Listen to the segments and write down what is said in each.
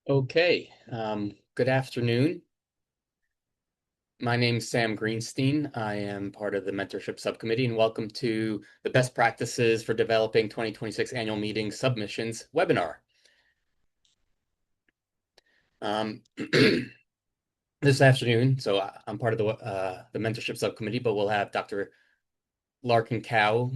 Okay, good afternoon. My name's Sam Greenstein. I am part of the Mentorship Subcommittee, and welcome to the Best Practices for Developing 2026 Annual Meeting Submissions webinar. This afternoon, so I'm part of the Mentorship Subcommittee, but we'll have Dr. Larkin Cow,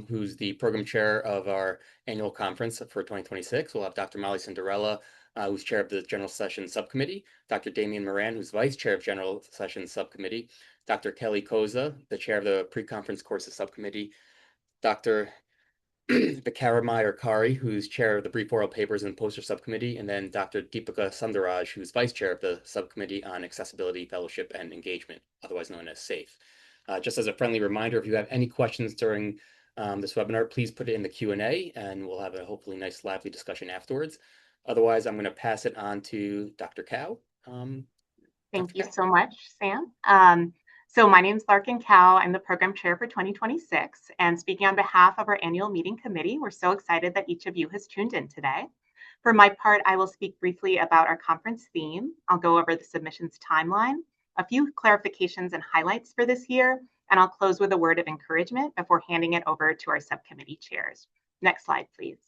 who's the program chair of our annual conference for 2026. We'll have Dr. Molly Cinderella, who's chair of the General Sessions Subcommittee, Dr. Damian Moran, who's vice chair of General Sessions Subcommittee, Dr. Kelly Koza, the chair of the Pre-Conference Courses Subcommittee, Dr. Vikaramaya Kari, who's chair of the Brief Oral Papers and Poster Subcommittee, and then Dr. Deepika Sundaraj, who's vice chair of the Subcommittee on Accessibility, Fellowship, and Engagement, otherwise known as SAFE. Just as a friendly reminder, if you have any questions during this webinar, please put it in the Q&A, and we'll have a hopefully nice, lively discussion afterwards. Otherwise, I'm going to pass it on to Dr. Cow. Thank you so much, Sam. So my name is Larkin Cow. I'm the program chair for 2026. And speaking on behalf of our annual meeting committee, we're so excited that each of you has tuned in today. For my part, I will speak briefly about our conference theme. I'll go over the submissions timeline, a few clarifications and highlights for this year, and I'll close with a word of encouragement before handing it over to our subcommittee chairs. Next slide, please.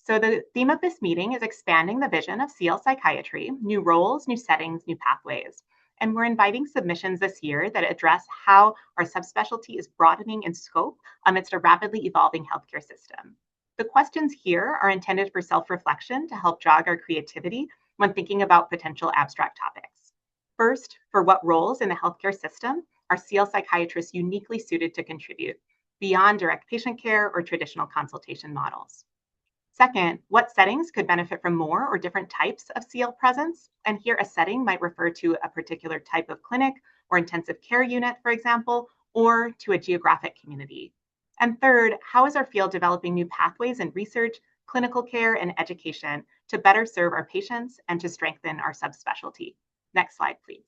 So the theme of this meeting is expanding the vision of CL psychiatry, new roles, new settings, new pathways. And we're inviting submissions this year that address how our subspecialty is broadening in scope amidst a rapidly evolving healthcare system. The questions here are intended for self-reflection to help jog our creativity when thinking about potential abstract topics. First, for what roles in the healthcare system are CL psychiatrists uniquely suited to contribute beyond direct patient care or traditional consultation models? Second, what settings could benefit from more or different types of CL presence? And here a setting might refer to a particular type of clinic or intensive care unit, for example, or to a geographic community. And third, how is our field developing new pathways in research, clinical care, and education to better serve our patients and to strengthen our subspecialty? Next slide, please.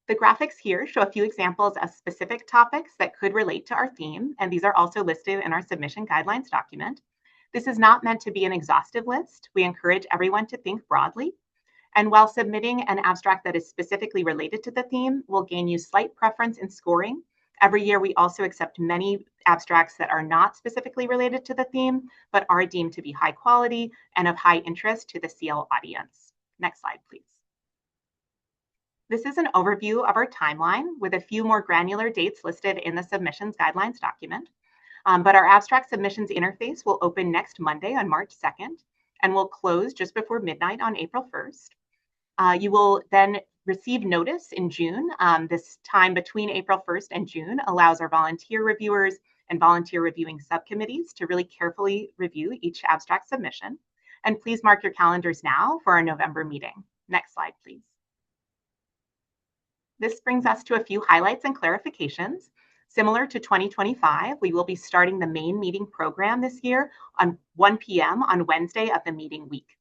The graphics here show a few examples of specific topics that could relate to our theme, and these are also listed in our submission guidelines document. This is not meant to be an exhaustive list. We encourage everyone to think broadly. And while submitting an abstract that is specifically related to the theme will gain you slight preference in scoring, every year we also accept many abstracts that are not specifically related to the theme, but are deemed to be high quality and of high interest to the CL audience. Next slide, please. This is an overview of our timeline with a few more granular dates listed in the submissions guidelines document. But our abstract submissions interface will open next Monday on March 2nd and will close just before midnight on April 1st. You will then receive notice in June. This time between April 1st and June allows our volunteer reviewers and volunteer reviewing subcommittees to really carefully review each abstract submission. And please mark your calendars now for our November meeting. Next slide, please. This brings us to a few highlights and clarifications. Similar to 2025, we will be starting the main meeting program this year on 1 p.m. on Wednesday of the meeting week.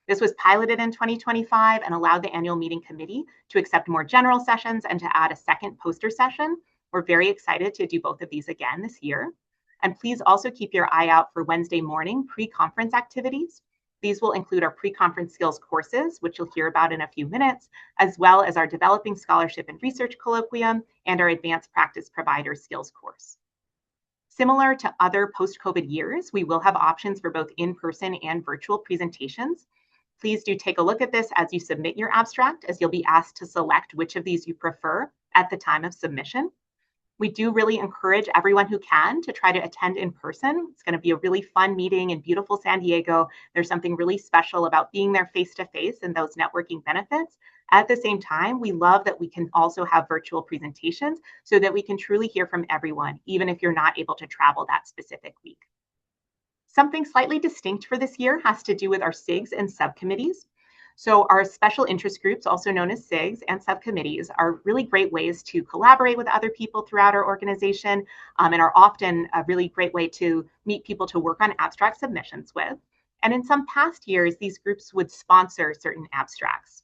This was piloted in 2025 and allowed the annual meeting committee to accept more general sessions and to add a second poster session. We're very excited to do both of these again this year. And please also keep your eye out for Wednesday morning pre-conference activities. These will include our pre-conference skills courses, which you'll hear about in a few minutes, as well as our Developing Scholarship and Research Colloquium and our Advanced Practice Provider Skills course. Similar to other post-COVID years, we will have options for both in-person and virtual presentations. Please do take a look at this as you submit your abstract, as you'll be asked to select which of these you prefer at the time of submission. We do really encourage everyone who can to try to attend in person. It's going to be a really fun meeting in beautiful San Diego. There's something really special about being there face-to-face and those networking benefits. At the same time, we love that we can also have virtual presentations so that we can truly hear from everyone, even if you're not able to travel that specific week. Something slightly distinct for this year has to do with our SIGs and subcommittees. So our special interest groups, also known as SIGs and subcommittees, are really great ways to collaborate with other people throughout our organization and are often a really great way to meet people to work on abstract submissions with. And in some past years, these groups would sponsor certain abstracts.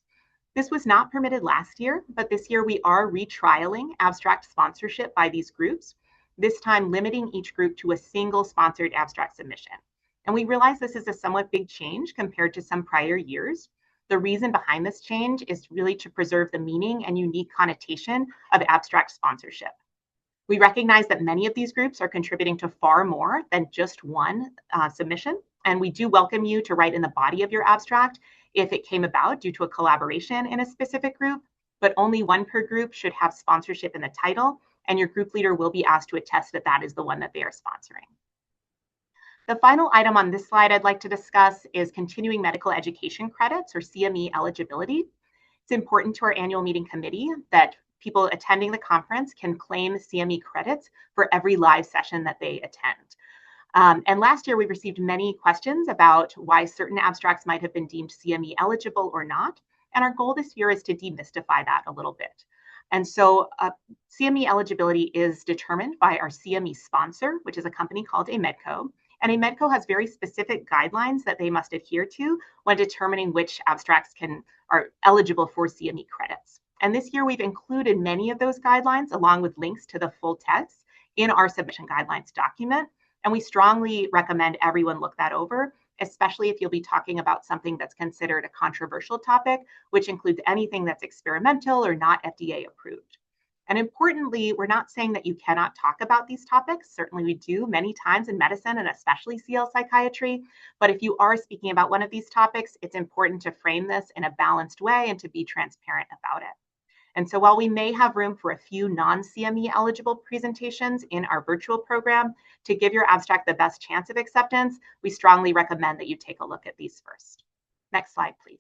This was not permitted last year, but this year we are retrialing abstract sponsorship by these groups. this time limiting each group to a single sponsored abstract submission. And we realize this is a somewhat big change compared to some prior years. The reason behind this change is really to preserve the meaning and unique connotation of abstract sponsorship. We recognize that many of these groups are contributing to far more than just one submission, and we do welcome you to write in the body of your abstract if it came about due to a collaboration in a specific group, but only one per group should have sponsorship in the title, and your group leader will be asked to attest that that is the one that they are sponsoring. The final item on this slide I'd like to discuss is continuing medical education credits, or CME eligibility. It's important to our annual meeting committee that people attending the conference can claim CME credits for every live session that they attend. And last year, we received many questions about why certain abstracts might have been deemed CME eligible or not. And our goal this year is to demystify that a little bit. And so CME eligibility is determined by our CME sponsor, which is a company called a MEDCO. And a MEDCO has very specific guidelines that they must adhere to when determining which abstracts are eligible for CME credits. And this year, we've included many of those guidelines along with links to the full text in our submission guidelines document. And we strongly recommend everyone look that over, especially if you'll be talking about something that's considered a controversial topic, which includes anything that's experimental or not FDA approved. And importantly, we're not saying that you cannot talk about these topics. Certainly we do many times in medicine and especially CL psychiatry. But if you are speaking about one of these topics, it's important to frame this in a balanced way and to be transparent about it. And so while we may have room for a few non-CME eligible presentations in our virtual program to give your abstract the best chance of acceptance, we strongly recommend that you take a look at these first. Next slide, please.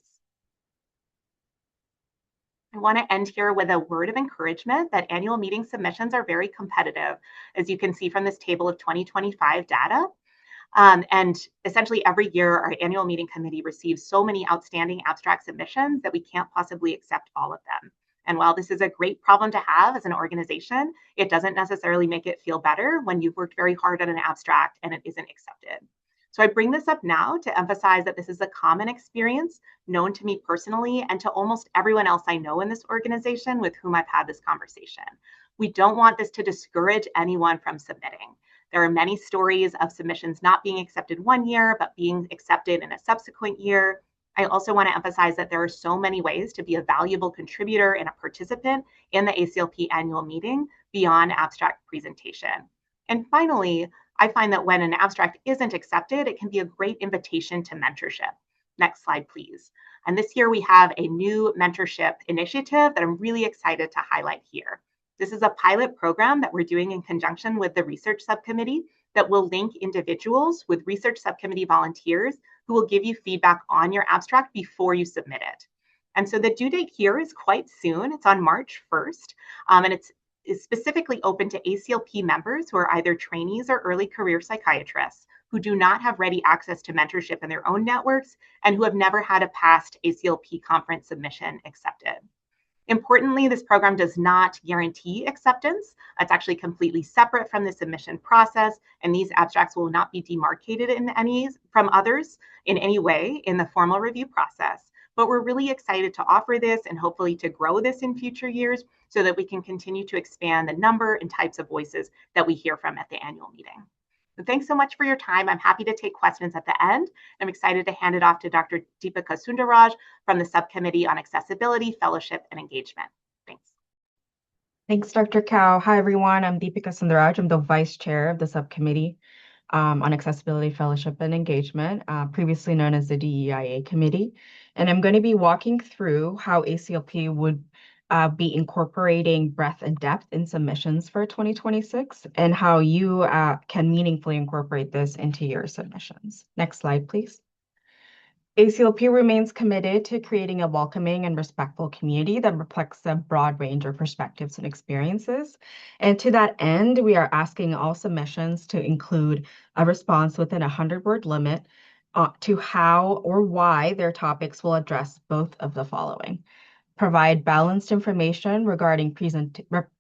I want to end here with a word of encouragement that annual meeting submissions are very competitive, as you can see from this table of 2025 data. And essentially every year, our annual meeting committee receives so many outstanding abstract submissions that we can't possibly accept all of them. And while this is a great problem to have as an organization, it doesn't necessarily make it feel better when you've worked very hard on an abstract and it isn't accepted. So I bring this up now to emphasize that this is a common experience known to me personally and to almost everyone else I know in this organization with whom I've had this conversation. We don't want this to discourage anyone from submitting. There are many stories of submissions not being accepted one year, but being accepted in a subsequent year. I also want to emphasize that there are so many ways to be a valuable contributor and a participant in the ACLP annual meeting beyond abstract presentation. And finally, I find that when an abstract isn't accepted, it can be a great invitation to mentorship. Next slide, please. And this year we have a new mentorship initiative that I'm really excited to highlight here. This is a pilot program that we're doing in conjunction with the research subcommittee that will link individuals with research subcommittee volunteers who will give you feedback on your abstract before you submit it. And so the due date here is quite soon. It's on March 1st, and it's specifically open to ACLP members who are either trainees or early career psychiatrists who do not have ready access to mentorship in their own networks and who have never had a past ACLP conference submission accepted. Importantly, this program does not guarantee acceptance. It's actually completely separate from the submission process, and these abstracts will not be demarcated from others in any way in the formal review process. But we're really excited to offer this and hopefully to grow this in future years so that we can continue to expand the number and types of voices that we hear from at the annual meeting. So thanks so much for your time. I'm happy to take questions at the end. I'm excited to hand it off to Dr. Deepika Sundaraj from the Subcommittee on Accessibility, Fellowship, and Engagement. Thanks. Thanks, Dr. Cow. Hi, everyone. I'm Deepika Sundaraj. I'm the Vice Chair of the Subcommittee on Accessibility, Fellowship, and Engagement, previously known as the DEIA Committee. And I'm going to be walking through how ACLP would be incorporating breadth and depth in submissions for 2026 and how you can meaningfully incorporate this into your submissions. Next slide, please. ACLP remains committed to creating a welcoming and respectful community that reflects a broad range of perspectives and experiences. And to that end, we are asking all submissions to include a response within a 100-word limit to how or why their topics will address both of the following. Provide balanced information regarding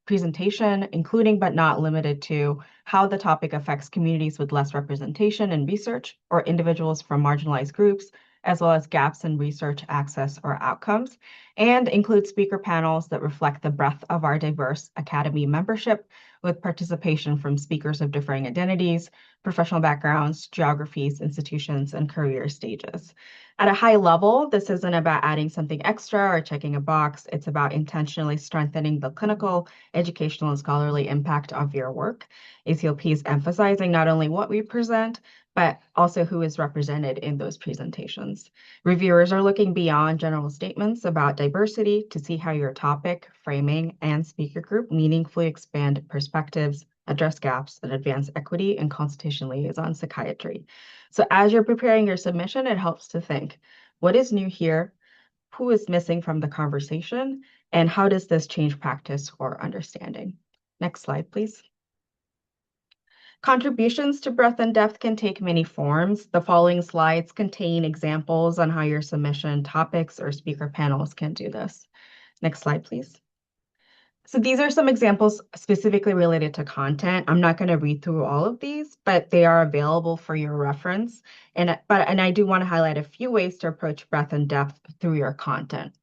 presentation, including but not limited to how the topic affects communities with less representation in research or individuals from marginalized groups, as well as gaps in research access or outcomes, and include speaker panels that reflect the breadth of our diverse Academy membership with participation from speakers of differing identities, professional backgrounds, geographies, institutions, and career stages. At a high level, this isn't about adding something extra or checking a box. It's about intentionally strengthening the clinical, educational, and scholarly impact of your work. ACLP is emphasizing not only what we present, but also who is represented in those presentations. Reviewers are looking beyond general statements about diversity to see how your topic, framing, and speaker group meaningfully expand perspectives, address gaps, and advance equity in consultation-liaison psychiatry. So as you're preparing your submission, it helps to think, what is new here? Who is missing from the conversation? And how does this change practice or understanding? Next slide, please. Contributions to breadth and depth can take many forms. The following slides contain examples on how your submission topics or speaker panels can do this. Next slide, please. So these are some examples specifically related to content. I'm not going to read through all of these, but they are available for your reference. And I do want to highlight a few ways to approach breadth and depth through your content.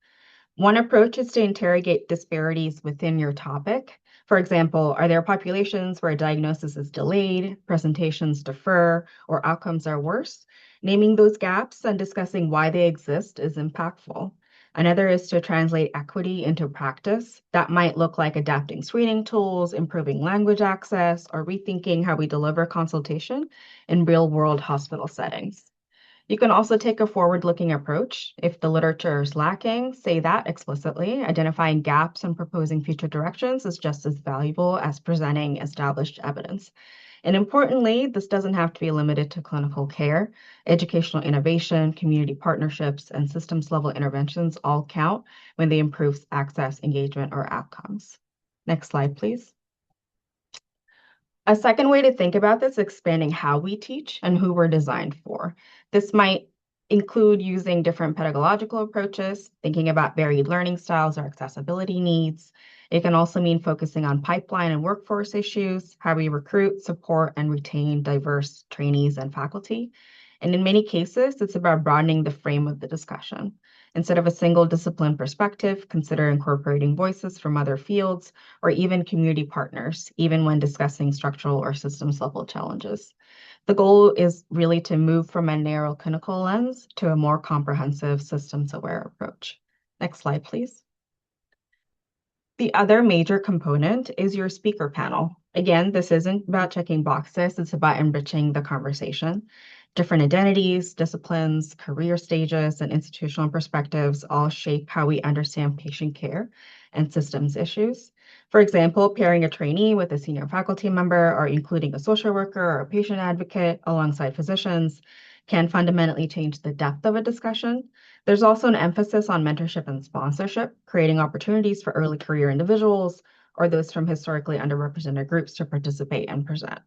One approach is to interrogate disparities within your topic. For example, are there populations where diagnosis is delayed, presentations defer, or outcomes are worse? Naming those gaps and discussing why they exist is impactful. Another is to translate equity into practice. That might look like adapting screening tools, improving language access, or rethinking how we deliver consultation in real-world hospital settings. You can also take a forward-looking approach. If the literature is lacking, say that explicitly. Identifying gaps and proposing future directions is just as valuable as presenting established evidence. And importantly, this doesn't have to be limited to clinical care. Educational innovation, community partnerships, and systems-level interventions all count when they improve access, engagement, or outcomes. Next slide, please. A second way to think about this is expanding how we teach and who we're designed for. This might include using different pedagogical approaches, thinking about varied learning styles or accessibility needs. It can also mean focusing on pipeline and workforce issues, how we recruit, support, and retain diverse trainees and faculty. And in many cases, it's about broadening the frame of the discussion. Instead of a single discipline perspective, consider incorporating voices from other fields or even community partners, even when discussing structural or systems level challenges. The goal is really to move from a narrow clinical lens to a more comprehensive systems-aware approach. Next slide, please. The other major component is your speaker panel. Again, this isn't about checking boxes, it's about enriching the conversation. Different identities, disciplines, career stages, and institutional perspectives all shape how we understand patient care and systems issues. For example, pairing a trainee with a senior faculty member or including a social worker or a patient advocate alongside physicians can fundamentally change the depth of a discussion. There's also an emphasis on mentorship and sponsorship, creating opportunities for early career individuals or those from historically underrepresented groups to participate and present.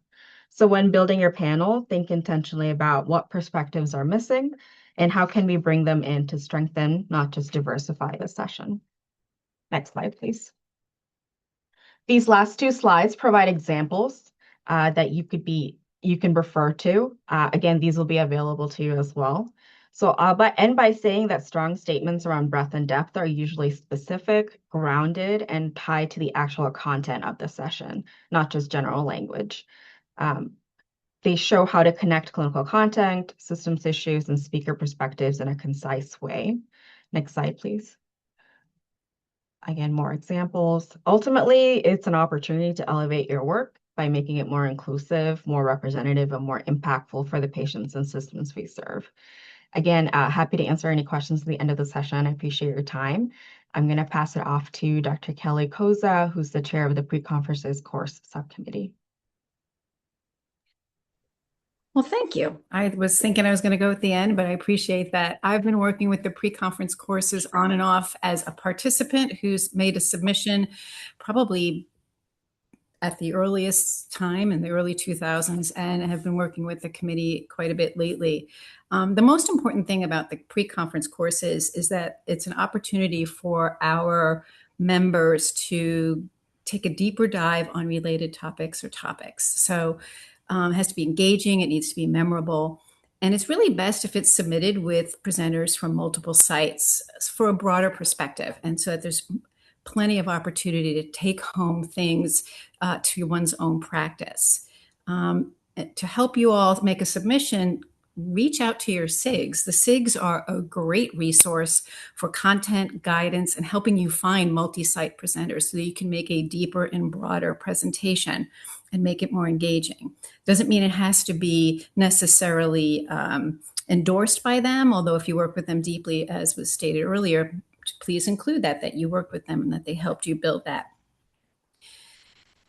So when building your panel, think intentionally about what perspectives are missing and how can we bring them in to strengthen, not just diversify the session. Next slide, please. These last two slides provide examples that you can refer to. Again, these will be available to you as well. So I'll end by saying that strong statements around breadth and depth are usually specific, grounded, and tied to the actual content of the session, not just general language. They show how to connect clinical content, systems issues, and speaker perspectives in a concise way. Next slide, please. Again, more examples. Ultimately, it's an opportunity to elevate your work by making it more inclusive, more representative, and more impactful for the patients and systems we serve. Again, happy to answer any questions at the end of the session. I appreciate your time. I'm going to pass it off to Dr. Kelly Koza, who's the chair of the Pre-Conferences Course Subcommittee. Well, thank you. I was thinking I was going to go at the end, but I appreciate that. I've been working with the pre-conference courses on and off as a participant who's made a submission probably at the earliest time in the early 2000s and have been working with the committee quite a bit lately. The most important thing about the pre-conference courses is that it's an opportunity for our members to take a deeper dive on related topics or topics. So it has to be engaging, it needs to be memorable. And it's really best if it's submitted with presenters from multiple sites for a broader perspective. And so that there's plenty of opportunity to take home things to one's own practice. To help you all make a submission, reach out to your SIGs. The SIGs are a great resource for content guidance and helping you find multi-site presenters so that you can make a deeper and broader presentation and make it more engaging. Doesn't mean it has to be necessarily endorsed by them, although if you work with them deeply, as was stated earlier, please include that you worked with them and that they helped you build that.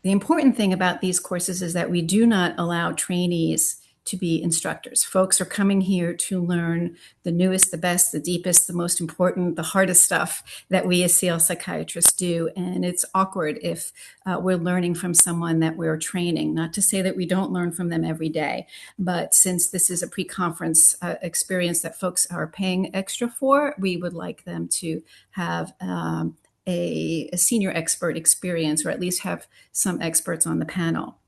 The important thing about these courses is that we do not allow trainees to be instructors. Folks are coming here to learn the newest, the best, the deepest, the most important, the hardest stuff that we as CL psychiatrists do. And it's awkward if we're learning from someone that we're training. Not to say that we don't learn from them every day, but since this is a pre-conference experience that folks are paying extra for, we would like them to have a senior expert experience, or at least have some experts on the panel.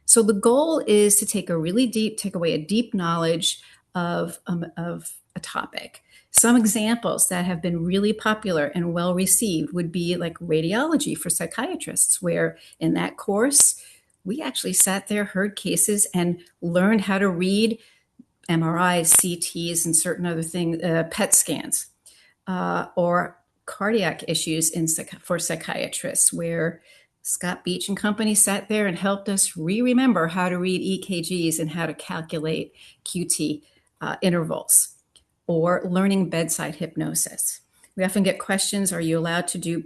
So the goal is to take away a deep knowledge of a topic. Some examples that have been really popular and well received would be like radiology for psychiatrists, where in that course, we actually sat there, heard cases, and learned how to read MRIs, CTs, and certain other things, PET scans, or cardiac issues for psychiatrists, where Scott Beach and company sat there and helped us remember how to read EKGs and how to calculate QT intervals, or learning bedside hypnosis. We often get questions, are you allowed to do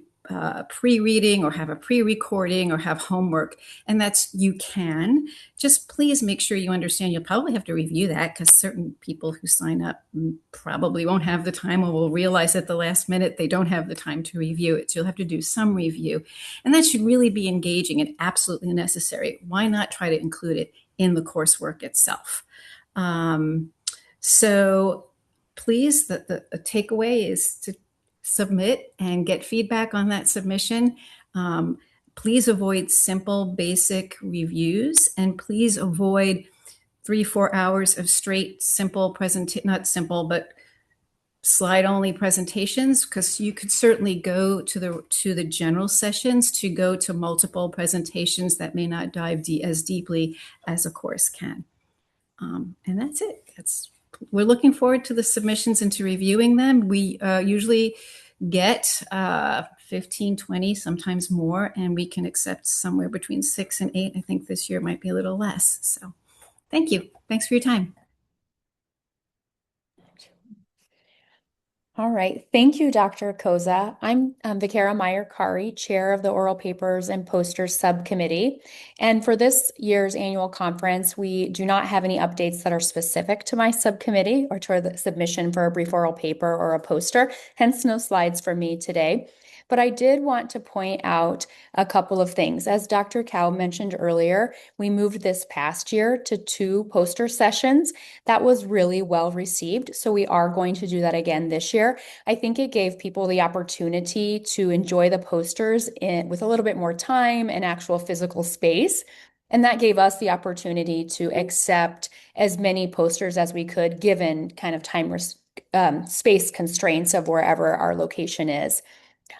pre-reading or have a pre-recording or have homework? And you can. Just please make sure you understand you'll probably have to review that, because certain people who sign up probably won't have the time, or will realize at the last minute they don't have the time to review it. So you'll have to do some review. And that should really be engaging and absolutely necessary. Why not try to include it in the coursework itself? So please, the takeaway is to submit and get feedback on that submission. Please avoid simple, basic reviews, and please avoid 3-4 hours of straight, simple not simple, but slide-only presentations, because you could certainly go to the general sessions to go to multiple presentations that may not dive as deeply as a course can. And that's it. We're looking forward to the submissions and to reviewing them. We usually get 15, 20, sometimes more, and we can accept somewhere between 6 and 8. I think this year might be a little less. So thank you. Thanks for your time. All right. Thank you, Dr. Koza. I'm Vicara Meyer-Kari, Chair of the Oral Papers and Posters Subcommittee. And for this year's annual conference, we do not have any updates that are specific to my subcommittee or to the submission for a brief oral paper or a poster, hence no slides for me today. But I did want to point out a couple of things. As Dr. Cow mentioned earlier, we moved this past year to 2 poster sessions. That was really well received. So we are going to do that again this year. I think it gave people the opportunity to enjoy the posters with a little bit more time and actual physical space. And that gave us the opportunity to accept as many posters as we could, given kind of time space constraints of wherever our location is.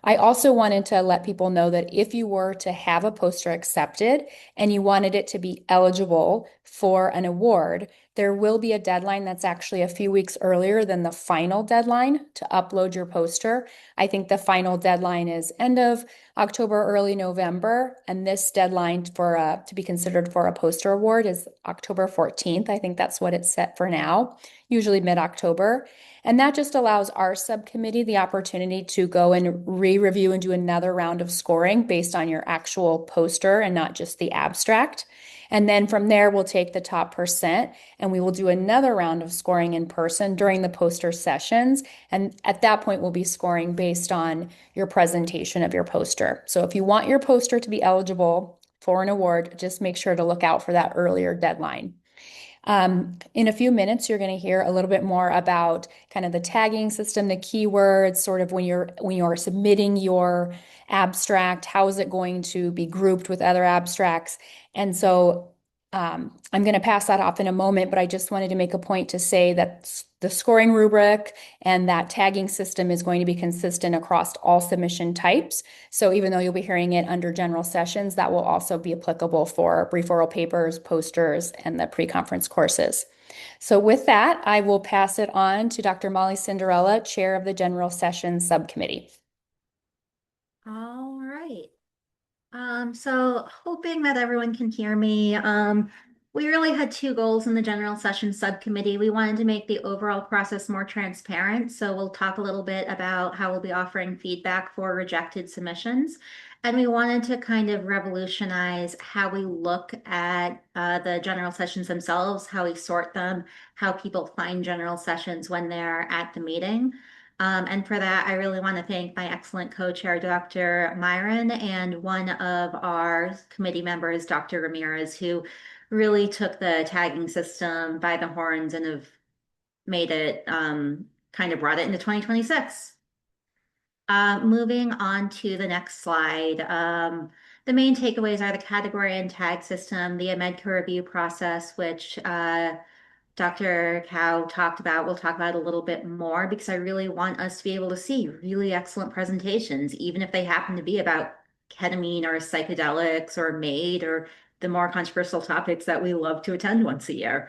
I also wanted to let people know that if you were to have a poster accepted and you wanted it to be eligible for an award, there will be a deadline that's actually a few weeks earlier than the final deadline to upload your poster. I think the final deadline is end of October, early November, and this deadline to be considered for a poster award is October 14th. I think that's what it's set for now, usually mid-October. And that just allows our subcommittee the opportunity to go and re-review and do another round of scoring based on your actual poster and not just the abstract. And then from there, we'll take the top % and we will do another round of scoring in person during the poster sessions. And at that point, we'll be scoring based on your presentation of your poster. So if you want your poster to be eligible for an award, just make sure to look out for that earlier deadline. In a few minutes, you're going to hear a little bit more about kind of the tagging system, the keywords, sort of when you're submitting your abstract, how is it going to be grouped with other abstracts? And so I'm going to pass that off in a moment, but I just wanted to make a point to say that the scoring rubric and that tagging system is going to be consistent across all submission types. So even though you'll be hearing it under general sessions, that will also be applicable for brief oral papers, posters, and the pre-conference courses. So with that, I will pass it on to Dr. Molly Cinderella, Chair of the General Sessions Subcommittee. All right. So hoping that everyone can hear me. We really had two goals in the General Sessions Subcommittee. We wanted to make the overall process more transparent. So we'll talk a little bit about how we'll be offering feedback for rejected submissions. And we wanted to kind of revolutionize how we look at the general sessions themselves, how we sort them, how people find general sessions when they're at the meeting. And for that, I really want to thank my excellent co-chair, Dr. Myron, and one of our committee members, Dr. Ramirez, who really took the tagging system by the horns and have made it, kind of brought it into 2026. Moving on to the next slide. The main takeaways are the category and tag system, the AMEDCA review process, which Dr. Cow talked about. We'll talk about it a little bit more because I really want us to be able to see really excellent presentations, even if they happen to be about ketamine or psychedelics or MAID or the more controversial topics that we love to attend once a year.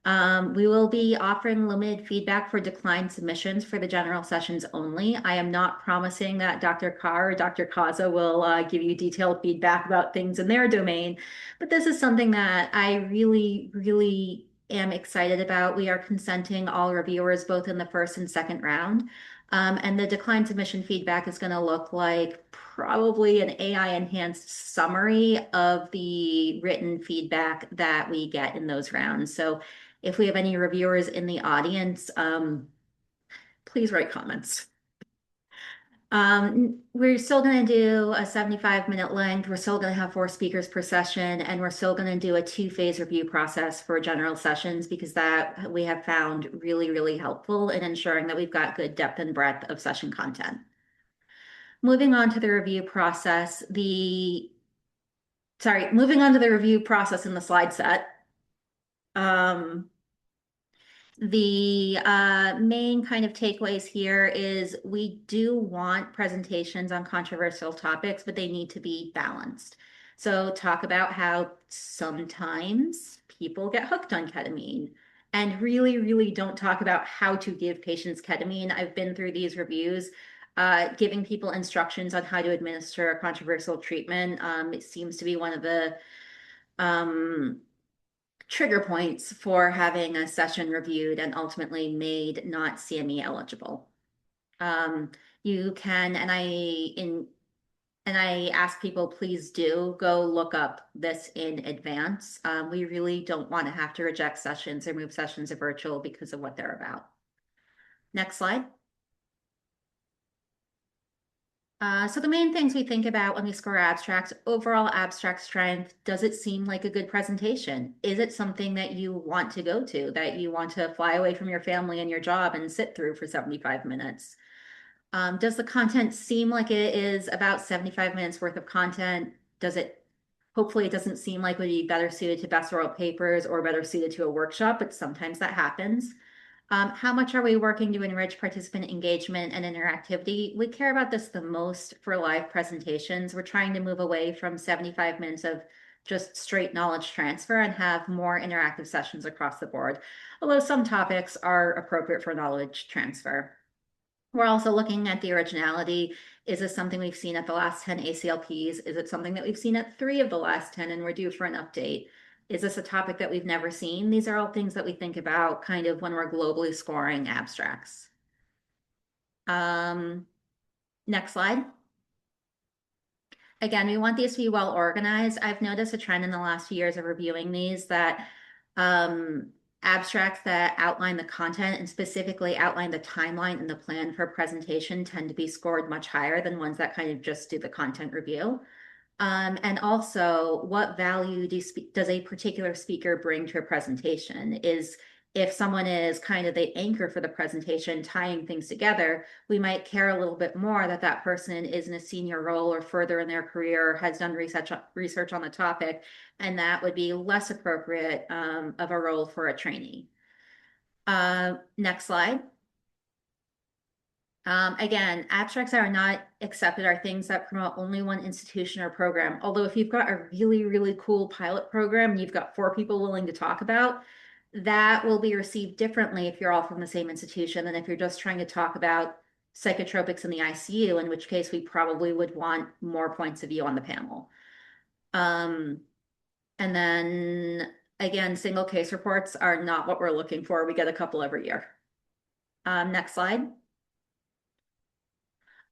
We will be offering limited feedback for declined submissions for the general sessions only. I am not promising that Dr. Carr or Dr. Kaza will give you detailed feedback about things in their domain, but this is something that I really, really am excited about. We are consenting all reviewers both in the first and second round. And the declined submission feedback is going to look like probably an AI enhanced summary of the written feedback that we get in those rounds. So if we have any reviewers in the audience, please write comments. We're still going to do a 75-minute length. We're still going to have 4 speakers per session, and we're still going to do a 2-phase review process for general sessions because that we have found really, really helpful in ensuring that we've got good depth and breadth of session content. Moving on to the review process, moving on to the review process in the slide set. The main kind of takeaways here is we do want presentations on controversial topics, but they need to be balanced. So talk about how sometimes people get hooked on ketamine and really, really don't talk about how to give patients ketamine. I've been through these reviews, giving people instructions on how to administer a controversial treatment. It seems to be one of the trigger points for having a session reviewed and ultimately made not CME eligible. You can, and I ask people, please do go look up this in advance. We really don't want to have to reject sessions or move sessions to virtual because of what they're about. Next slide. So the main things we think about when we score abstracts, overall abstract strength, does it seem like a good presentation? Is it something that you want to go to, that you want to fly away from your family and your job and sit through for 75 minutes? Does the content seem like it is about 75 minutes worth of content? Hopefully it doesn't seem like it would be better suited to best oral papers or better suited to a workshop, but sometimes that happens. How much are we working to enrich participant engagement and interactivity? We care about this the most for live presentations. We're trying to move away from 75 minutes of just straight knowledge transfer and have more interactive sessions across the board, although some topics are appropriate for knowledge transfer. We're also looking at the originality. Is this something we've seen at the last 10 ACLPs? Is it something that we've seen at 3 of the last 10 and we're due for an update? Is this a topic that we've never seen? These are all things that we think about kind of when we're globally scoring abstracts. Next slide. Again, we want these to be well organized. I've noticed a trend in the last few years of reviewing these that abstracts that outline the content and specifically outline the timeline and the plan for a presentation tend to be scored much higher than ones that kind of just do the content review. And also, what value does a particular speaker bring to a presentation? Is if someone is kind of the anchor for the presentation, tying things together, we might care a little bit more that that person is in a senior role or further in their career, has done research on the topic, and that would be less appropriate of a role for a trainee. Next slide. Again, abstracts that are not accepted are things that promote only one institution or program. Although if you've got a really, really cool pilot program and you've got 4 people willing to talk about, that will be received differently if you're all from the same institution than if you're just trying to talk about psychotropics in the ICU, in which case we probably would want more points of view on the panel. And then again, single case reports are not what we're looking for. We get a couple every year. Next slide.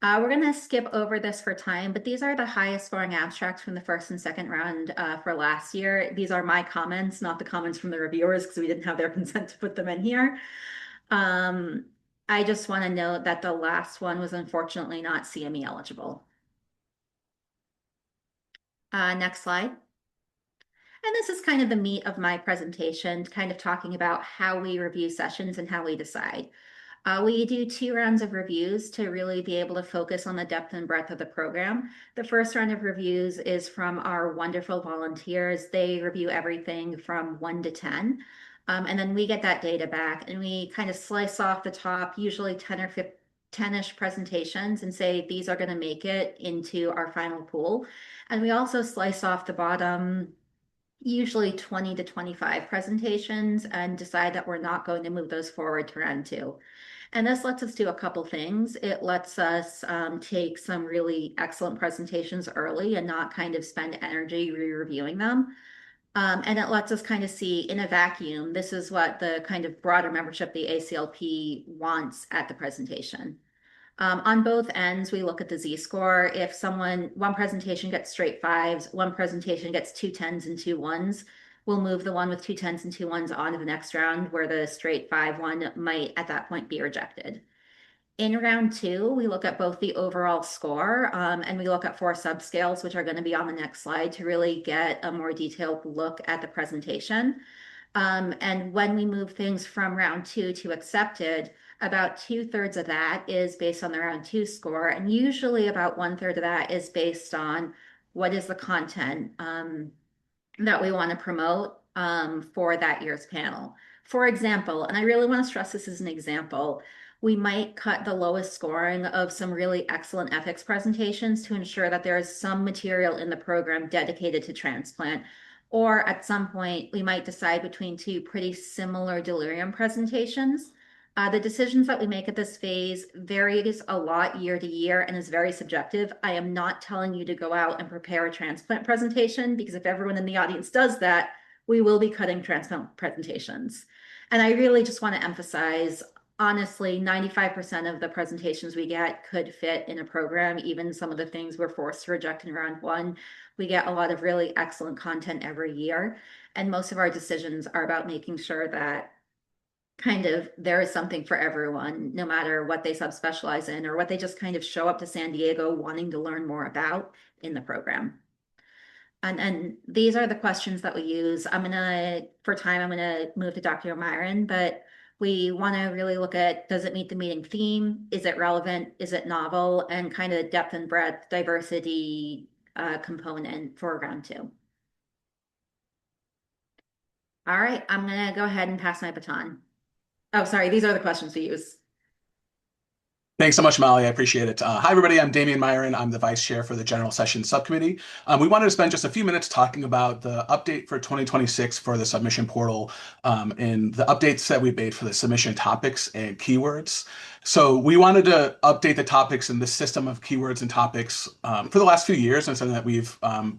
We're going to skip over this for time, but these are the highest scoring abstracts from the first and second round for last year. These are my comments, not the comments from the reviewers, because we didn't have their consent to put them in here. I just want to note that the last one was unfortunately not CME eligible. Next slide. And this is kind of the meat of my presentation, kind of talking about how we review sessions and how we decide. We do 2 rounds of reviews to really be able to focus on the depth and breadth of the program. The first round of reviews is from our wonderful volunteers. They review everything from 1 to 10. And then we get that data back and we kind of slice off the top, usually 10 or 10-ish presentations, and say these are going to make it into our final pool. And we also slice off the bottom, usually 20 to 25 presentations, and decide that we're not going to move those forward to round 2. And this lets us do a couple things. It lets us take some really excellent presentations early and not kind of spend energy re-reviewing them. And it lets us kind of see in a vacuum, this is what the kind of broader membership, the ACLP, wants at the presentation. On both ends, we look at the Z-score. If one presentation gets straight 5s, one presentation gets 2 10s and 2 1s, we'll move the one with 2 10s and 2 1s on to the next round, where the straight 5 1 might at that point be rejected. In round 2, we look at both the overall score and we look at 4 subscales, which are going to be on the next slide, to really get a more detailed look at the presentation. And when we move things from round 2 to accepted, about 2/3 of that is based on the round 2 score, and usually about 1/3 of that is based on what is the content that we want to promote for that year's panel. For example, and I really want to stress this as an example, we might cut the lowest scoring of some really excellent ethics presentations to ensure that there is some material in the program dedicated to transplant. Or at some point, we might decide between 2 pretty similar delirium presentations. The decisions that we make at this phase varies a lot year to year and is very subjective. I am not telling you to go out and prepare a transplant presentation, because if everyone in the audience does that, we will be cutting transplant presentations. And I really just want to emphasize, honestly, 95% of the presentations we get could fit in a program, even some of the things we're forced to reject in round 1. We get a lot of really excellent content every year, and most of our decisions are about making sure that kind of there is something for everyone, no matter what they subspecialize in or what they just kind of show up to San Diego wanting to learn more about in the program. And these are the questions that we use. For time, I'm gonna move to Dr. O'Myron, but we want to really look at, does it meet the meeting theme? Is it relevant? Is it novel? And kind of the depth and breadth, diversity component for round 2. All right, I'm gonna go ahead and pass my baton. Oh, sorry, these are the questions we use. Thanks so much, Molly. I appreciate it. Hi, everybody. I'm Damian Myron. I'm the Vice Chair for the General Session Subcommittee. We wanted to spend just a few minutes talking about the update for 2026 for the submission portal and the updates that we made for the submission topics and keywords. So we wanted to update the topics in the system of keywords and topics for the last few years, and something that we've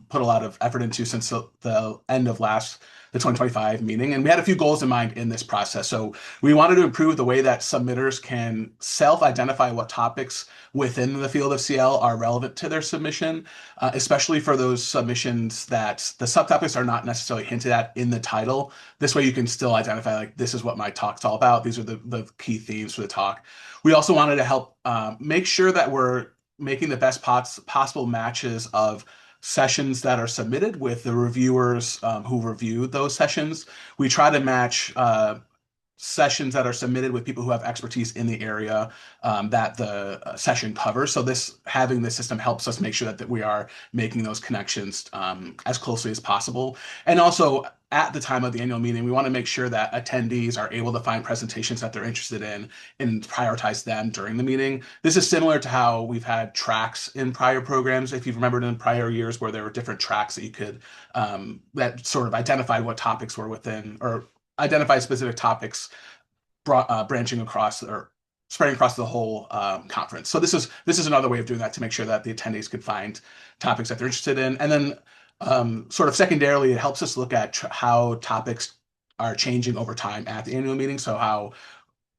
put a lot of effort into since the end of the 2025 meeting. And we had a few goals in mind in this process. So we wanted to improve the way that submitters can self-identify what topics within the field of CL are relevant to their submission, especially for those submissions that the subtopics are not necessarily hinted at in the title. This way you can still identify, like, this is what my talk's all about. These are the key themes for the talk. We also wanted to help make sure that we're making the best possible matches of sessions that are submitted with the reviewers who reviewed those sessions. We try to match sessions that are submitted with people who have expertise in the area that the session covers. So having this system helps us make sure that we are making those connections as closely as possible. And also at the time of the annual meeting, we want to make sure that attendees are able to find presentations that they're interested in and prioritize them during the meeting. This is similar to how we've had tracks in prior programs. If you've remembered in prior years where there were different tracks that you could, that sort of identified what topics were within, or identify specific topics branching across or spreading across the whole conference. So this is another way of doing that to make sure that the attendees could find topics that they're interested in. And then sort of secondarily, it helps us look at how topics are changing over time at the annual meeting. So how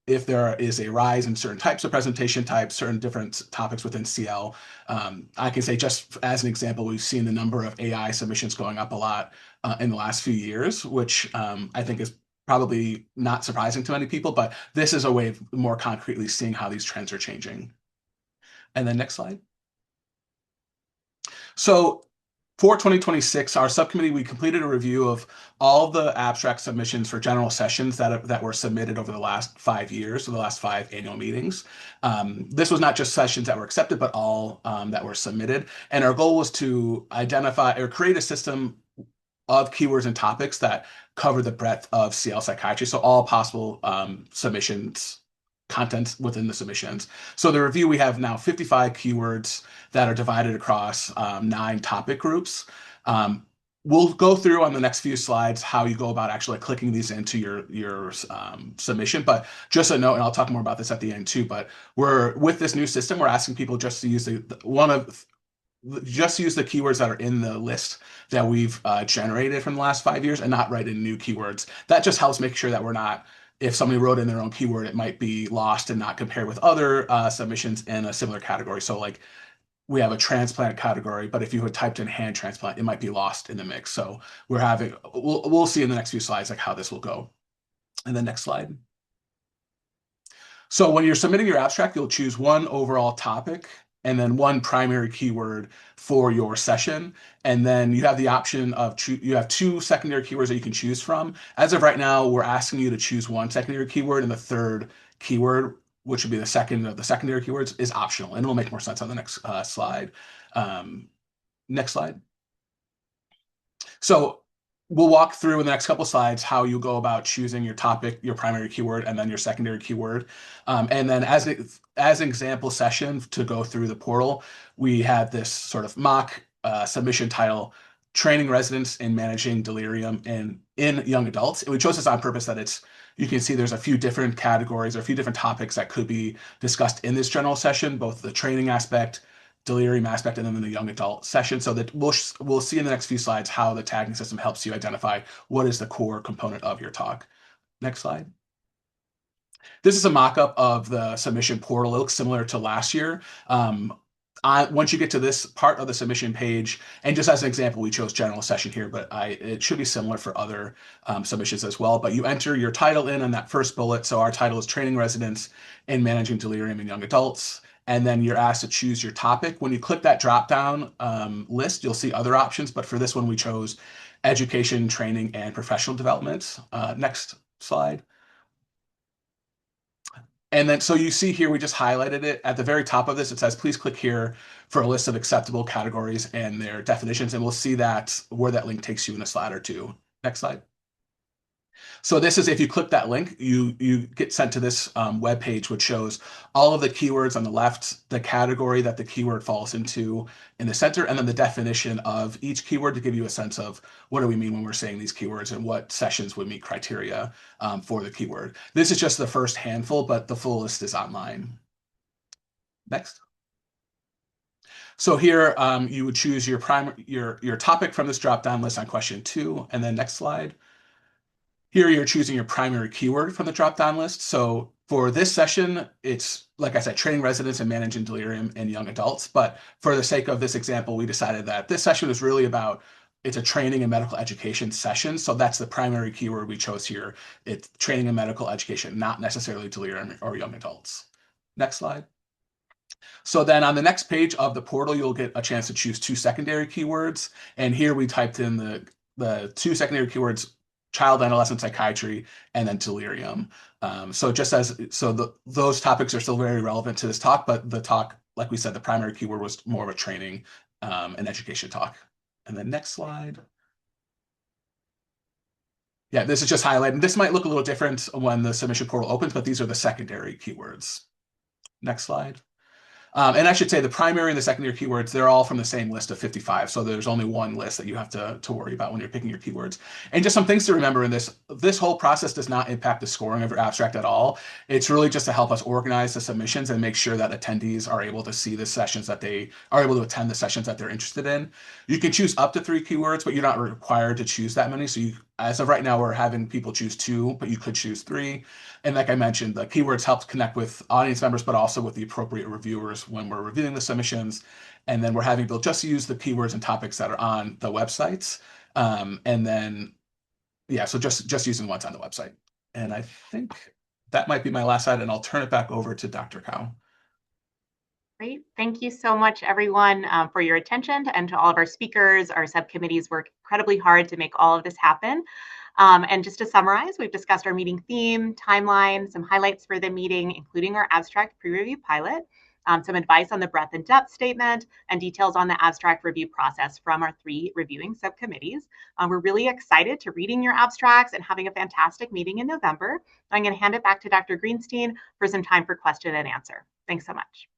if there is a rise in certain types of presentation types, certain different topics within CL. I can say just as an example, we've seen the number of AI submissions going up a lot in the last few years, which I think is probably not surprising to many people, but this is a way of more concretely seeing how these trends are changing. And then next slide. So for 2026, our subcommittee, we completed a review of all the abstract submissions for general sessions that were submitted over the last 5 years, so the last 5 annual meetings. This was not just sessions that were accepted, but all that were submitted. And our goal was to identify or create a system of keywords and topics that cover the breadth of CL psychiatry. So all possible submissions, content within the submissions. So the review, we have now 55 keywords that are divided across 9 topic groups. We'll go through on the next few slides how you go about actually clicking these into your submission. But just a note, and I'll talk more about this at the end too, but with this new system, we're asking people just to use use the keywords that are in the list that we've generated from the last 5 years and not write in new keywords. That just helps make sure that we're not, if somebody wrote in their own keyword, it might be lost and not compared with other submissions in a similar category. So like we have a transplant category, but if you had typed in hand transplant, it might be lost in the mix. So we'll see in the next few slides like how this will go. And then next slide. So when you're submitting your abstract, you'll choose one overall topic and then one primary keyword for your session. And then you have the option of you have 2 secondary keywords that you can choose from. As of right now, we're asking you to choose one secondary keyword, and the third keyword, which would be the second of the secondary keywords, is optional. And it'll make more sense on the next slide. Next slide. So we'll walk through in the next couple slides how you go about choosing your topic, your primary keyword, and then your secondary keyword. And then as an example session to go through the portal, we had this sort of mock submission title, Training Residents in Managing Delirium in Young Adults. And we chose this on purpose that you can see there's a few different categories or a few different topics that could be discussed in this general session, both the training aspect, delirium aspect, and then the young adult session. So that we'll see in the next few slides how the tagging system helps you identify what is the core component of your talk. Next slide. This is a mock-up of the submission portal. It looks similar to last year. Once you get to this part of the submission page, and just as an example, we chose general session here, but it should be similar for other submissions as well. But you enter your title in on that first bullet. So our title is Training Residents in Managing Delirium in Young Adults. And then you're asked to choose your topic. When you click that drop-down list, you'll see other options. But for this one, we chose education, training, and professional development. Next slide. And then, so you see here, we just highlighted it. At the very top of this, it says, please click here for a list of acceptable categories and their definitions. And we'll see where that link takes you in a slide or two. Next slide. So this is, if you click that link, you get sent to this web page, which shows all of the keywords on the left, the category that the keyword falls into in the center, and then the definition of each keyword to give you a sense of what do we mean when we're saying these keywords and what sessions would meet criteria for the keyword. This is just the first handful, but the full list is online. Next. So here you would choose your topic from this drop-down list on question 2, and then next slide. Here you're choosing your primary keyword from the drop-down list. So for this session, it's, like I said, training residents and managing delirium in young adults. But for the sake of this example, we decided that this session is really about, it's a training and medical education session. So that's the primary keyword we chose here. It's training and medical education, not necessarily delirium or young adults. Next slide. So then on the next page of the portal, you'll get a chance to choose 2 secondary keywords. And here we typed in the 2 secondary keywords, child adolescent psychiatry, and then delirium. So those topics are still very relevant to this talk, but the talk, like we said, the primary keyword was more of a training and education talk. And then next slide. Yeah, this is just highlighting. This might look a little different when the submission portal opens, but these are the secondary keywords. Next slide. And I should say the primary and the secondary keywords, they're all from the same list of 55. So there's only one list that you have to worry about when you're picking your keywords. And just some things to remember in this whole process does not impact the scoring of your abstract at all. It's really just to help us organize the submissions and make sure that attendees are able to see the sessions that they are able to attend the sessions that they're interested in. You can choose up to 3 keywords, but you're not required to choose that many. So as of right now, we're having people choose 2, but you could choose 3. And like I mentioned, the keywords help connect with audience members, but also with the appropriate reviewers when we're reviewing the submissions. And then we're having people just use the keywords and topics that are on the websites. And then, yeah, so just using what's on the website. And I think that might be my last slide, and I'll turn it back over to Dr. Cow. Great. Thank you so much, everyone, for your attention, and to all of our speakers. Our subcommittees work incredibly hard to make all of this happen. And just to summarize, we've discussed our meeting theme, timeline, some highlights for the meeting, including our abstract pre-review pilot, some advice on the breadth and depth statement, and details on the abstract review process from our 3 reviewing subcommittees. We're really excited to reading your abstracts and having a fantastic meeting in November. I'm going to hand it back to Dr. Greenstein for some time for question and answer. Thanks so much.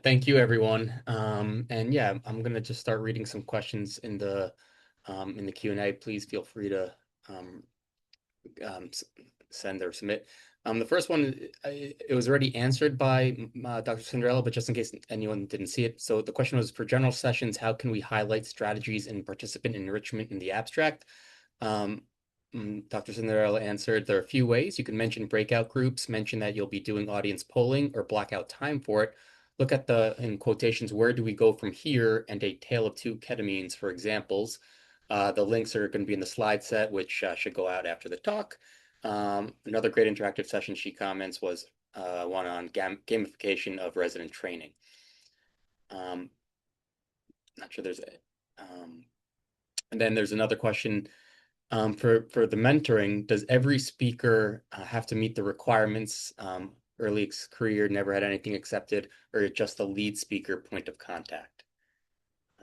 Thank you, everyone. And yeah, I'm gonna just start reading some questions in the Q&A. Please feel free to send or submit. The first one, it was already answered by Dr. Cinderella, but just in case anyone didn't see it. So the question was, for general sessions, how can we highlight strategies in participant enrichment in the abstract? Dr. Cinderella answered, there are a few ways. You can mention breakout groups, mention that you'll be doing audience polling, or block out time for it. Look at in quotations, where do we go from here, and a tale of 2 ketamines for examples. The links are going to be in the slide set, which should go out after the talk. Another great interactive session, she comments, was one on gamification of resident training. Not sure there's and then there's another question. For the mentoring, does every speaker have to meet the requirements? Early career, never had anything accepted, or just the lead speaker point of contact?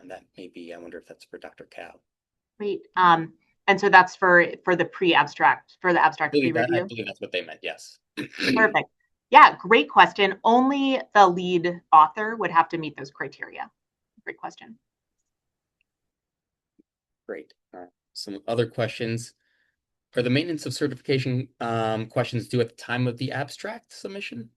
And that may be, I wonder if that's for Dr. Cow. Great. And so that's for the pre-abstract, for the abstract pre-review? I believe that's what they meant, yes. Perfect. Yeah, great question. Only the lead author would have to meet those criteria. Great question. Great. Some other questions. Are the maintenance of certification questions due at the time of the abstract submission?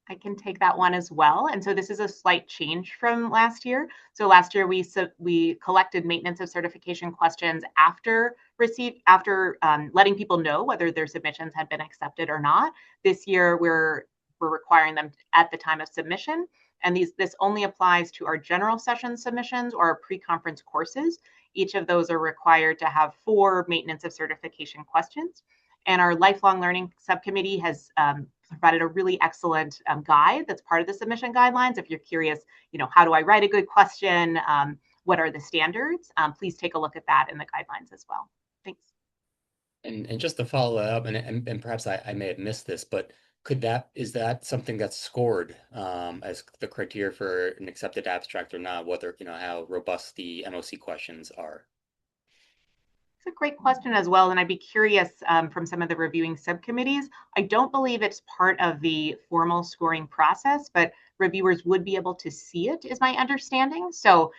I can take that one as well. And so this is a slight change from last year. So last year we collected maintenance of certification questions after letting people know whether their submissions had been accepted or not. This year we're requiring them at the time of submission. And this only applies to our general session submissions or our pre-conference courses. Each of those are required to have 4 maintenance of certification questions. And our lifelong learning subcommittee has provided a really excellent guide that's part of the submission guidelines. If you're curious, how do I write a good question? What are the standards? Please take a look at that in the guidelines as well. Thanks. And just to follow up, and perhaps I may have missed this, but is that something that's scored as the criteria for an accepted abstract or not, whether, how robust the MOC questions are? It's a great question as well, and I'd be curious from some of the reviewing subcommittees. I don't believe it's part of the formal scoring process, but reviewers would be able to see it, is my understanding. So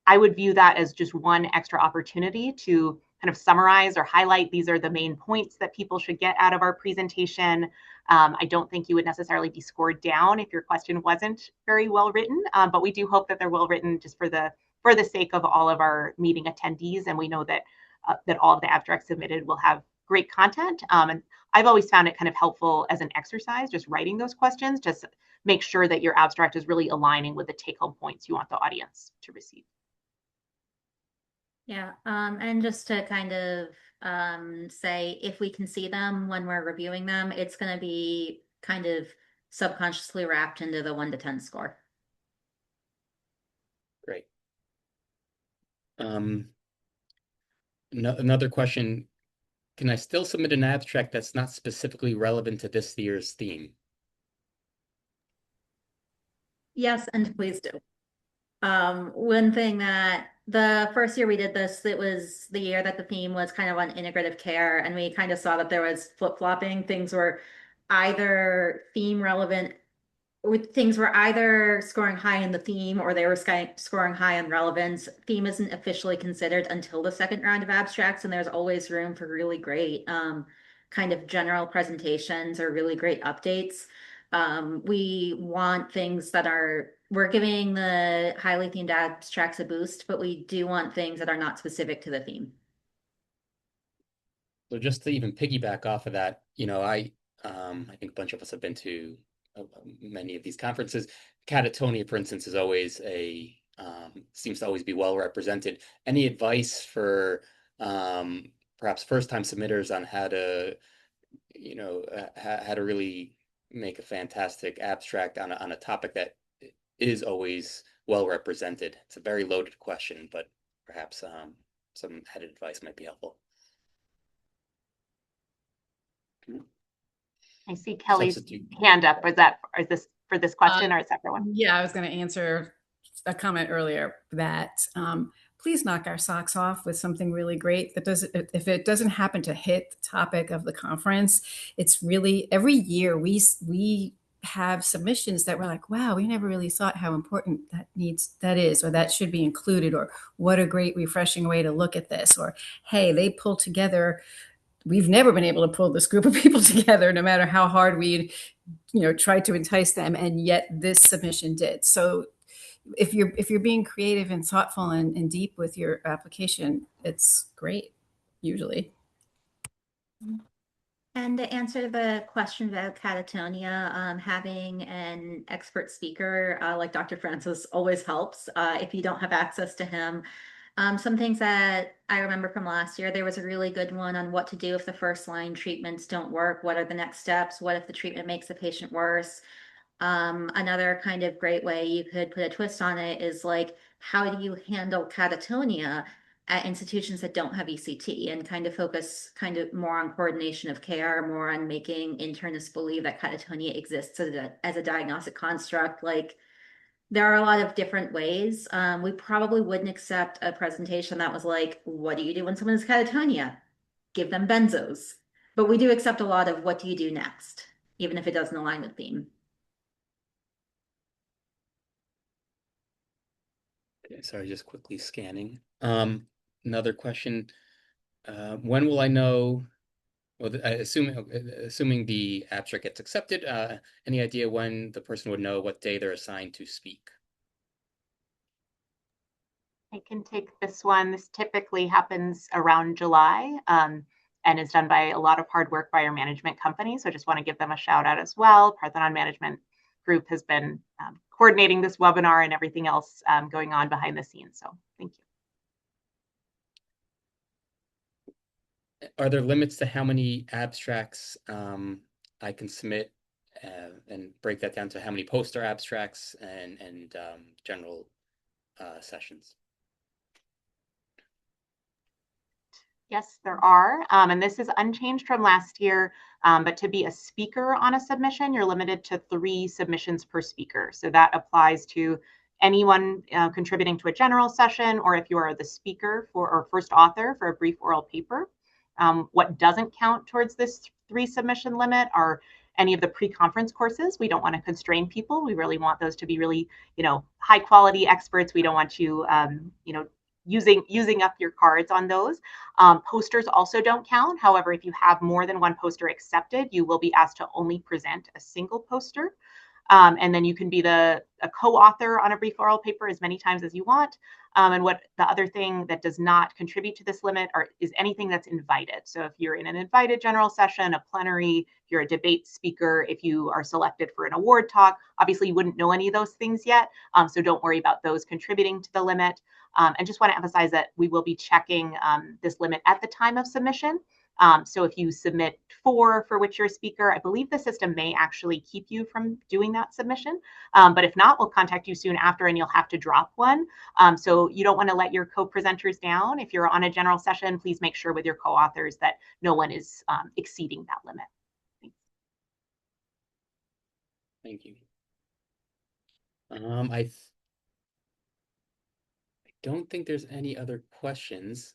I would view that as just one extra opportunity to kind of summarize or highlight, these are the main points that people should get out of our presentation. I don't think you would necessarily be scored down if your question wasn't very well written, but we do hope that they're well written just for the sake of all of our meeting attendees. And we know that all of the abstracts submitted will have great content. And I've always found it kind of helpful as an exercise, just writing those questions, just make sure that your abstract is really aligning with the take-home points you want the audience to receive. Yeah, and just to kind of say, if we can see them when we're reviewing them, it's going to be kind of subconsciously wrapped into the 1 to 10 score. Great. Another question, can I still submit an abstract that's not specifically relevant to this year's theme? Yes, and please do. One thing that the first year we did this, it was the year that the theme was kind of on integrative care, and we kind of saw that there was flip-flopping. Things were either theme relevant, things were either scoring high in the theme or they were scoring high in relevance. Theme isn't officially considered until the second round of abstracts, and there's always room for really great kind of general presentations or really great updates. We want things that we're giving the highly themed abstracts a boost, but we do want things that are not specific to the theme. So just to even piggyback off of that, I think a bunch of us have been to many of these conferences. Catatonia, for instance, is always seems to always be well represented. Any advice for perhaps first-time submitters on how to, how to really make a fantastic abstract on a topic that is always well represented? It's a very loaded question, but perhaps some added advice might be helpful. I see Kelly's hand up. Is this for this question or a separate one? Yeah, I was going to answer a comment earlier that please knock our socks off with something really great. If it doesn't happen to hit the topic of the conference, it's really every year we have submissions that we're like, wow, we never really thought how important that is, or that should be included, or what a great refreshing way to look at this, or hey, they pull together. We've never been able to pull this group of people together, no matter how hard we, tried to entice them, and yet this submission did. So if you're being creative and thoughtful and deep with your application, it's great, usually. And to answer the question about catatonia, having an expert speaker like Dr. Francis always helps if you don't have access to him. Some things that I remember from last year, there was a really good one on what to do if the first line treatments don't work. What are the next steps? What if the treatment makes the patient worse? Another kind of great way you could put a twist on it is like, how do you handle catatonia at institutions that don't have ECT, and kind of focus kind of more on coordination of care, more on making internists believe that catatonia exists as a diagnostic construct. Like, there are a lot of different ways. We probably wouldn't accept a presentation that was like, what do you do when someone has catatonia? Give them benzos. But we do accept a lot of what do you do next, even if it doesn't align with theme. Okay, sorry, just quickly scanning. Another question. When will I know, well, assuming the abstract gets accepted, any idea when the person would know what day they're assigned to speak? I can take this one. This typically happens around July and is done by a lot of hard work by our management company. So I just want to give them a shout out as well. Parthenon Management Group has been coordinating this webinar and everything else going on behind the scenes. So thank you. Are there limits to how many abstracts I can submit, and break that down to how many poster abstracts and general sessions? Yes, there are. And this is unchanged from last year. But to be a speaker on a submission, you're limited to 3 submissions per speaker. So that applies to anyone contributing to a general session, or if you are the speaker or first author for a brief oral paper. What doesn't count towards this 3 submission limit are any of the pre-conference courses. We don't want to constrain people. We really want those to be really, high quality experts. We don't want you, using up your cards on those. Posters also don't count. However, if you have more than 1 poster accepted, you will be asked to only present a single poster. And then you can be a co-author on a brief oral paper as many times as you want. And what the other thing that does not contribute to this limit is anything that's invited. So if you're in an invited general session, a plenary, if you're a debate speaker, if you are selected for an award talk, obviously you wouldn't know any of those things yet. So don't worry about those contributing to the limit. And just want to emphasize that we will be checking this limit at the time of submission. So if you submit 4 for which you're a speaker, I believe the system may actually keep you from doing that submission. But if not, we'll contact you soon after and you'll have to drop one. So you don't want to let your co-presenters down. If you're on a general session, please make sure with your co-authors that no one is exceeding that limit. Thank you. I don't think there's any other questions.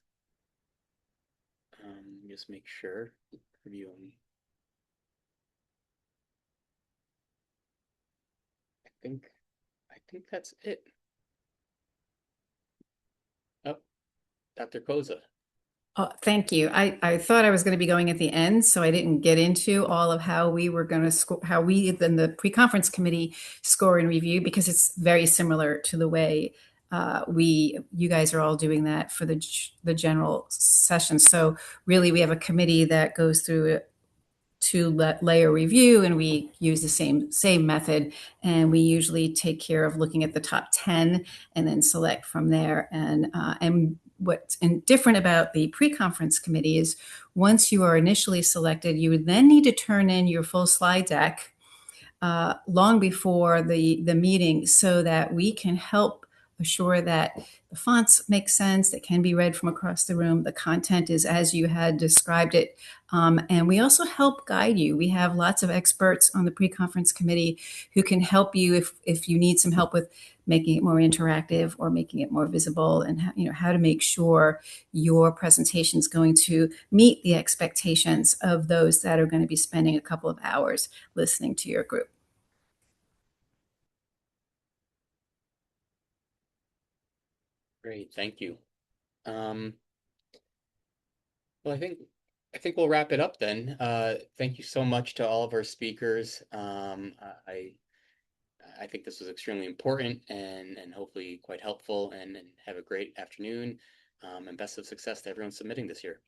Just make sure. Review them. I think that's it. Oh, Dr. Koza. Oh, thank you. I thought I was going to be going at the end, so I didn't get into all of how we were going to score, how we then the pre-conference committee score and review, because it's very similar to the way you guys are all doing that for the general session. So really, we have a committee that goes through two-layer review, and we use the same method. And we usually take care of looking at the top 10 and then select from there. And what's different about the pre-conference committee is once you are initially selected, you would then need to turn in your full slide deck long before the meeting so that we can help assure that the fonts make sense, that can be read from across the room, the content is as you had described it. And we also help guide you. We have lots of experts on the pre-conference committee who can help you if you need some help with making it more interactive or making it more visible, and how to make sure your presentation is going to meet the expectations of those that are going to be spending a couple of hours listening to your group. Great, thank you. Well, I think we'll wrap it up then. Thank you so much to all of our speakers. I think this was extremely important and hopefully quite helpful, and have a great afternoon, and best of success to everyone submitting this year.